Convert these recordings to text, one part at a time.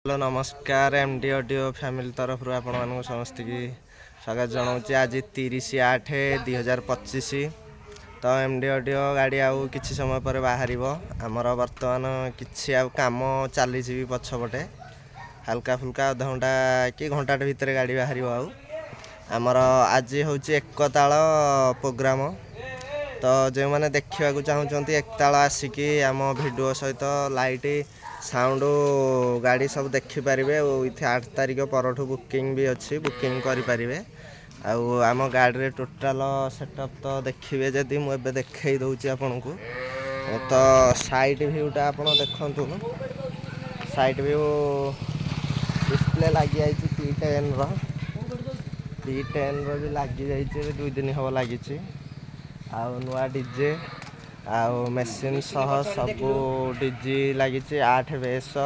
Hello नमस्कार MD audio family तरफ आपण मानक समस्त की स्वागत जनाऊँ। आज 30/8/2025 तो एमडी ऑडियो गाड़ी आउ किछि समय पर बाहर आमर बर्तमान किछि काम चली भी पछपटे हल्का फुल्का अध घंटा कि घंटाटे भितर गाड़ी बाहर आमर आज हूँ एकताल प्रोग्राम। तो जो मैंने देखा चाहते एकताल आसिकी आम भिडियो सहित लाइट साउंड गाड़ी सब देखिपारे। विथ 8 तारिख परठू बुकिंग भी अच्छी बुकिंग करें। आम गाड़ी टोटाल सेटअप तो देखिए जदि मुझे देखई दूची आपन को। तो साइड भ्यूटा आप देखु साइड भ्यू डिस्प्ले लगी P10 भी लगी जाइए 2 दिन हम लगी नुआ डीजे मेसीन सह सब डीजे लगी 8 बेस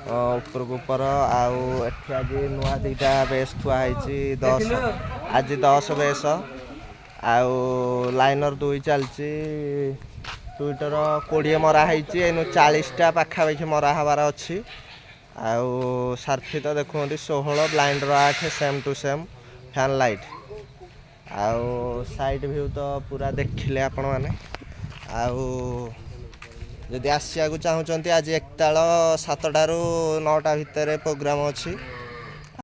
ऊपर आज नुआ 2टा बेस थुआई 10 आज 10 बेस लाइनर 2 चलती ट्विटर 20 मराही 40टा पाखापाखि मरा हबार अच्छी। सार्फी तो देखुं 16 ब्लाइंडर 8 same to same fan light side view तो पूरा देखिले आपण मैंने। जदि आसिया चाहते आज एकताल 7टा ରୁ 9टा भितर प्रोग्राम अच्छी।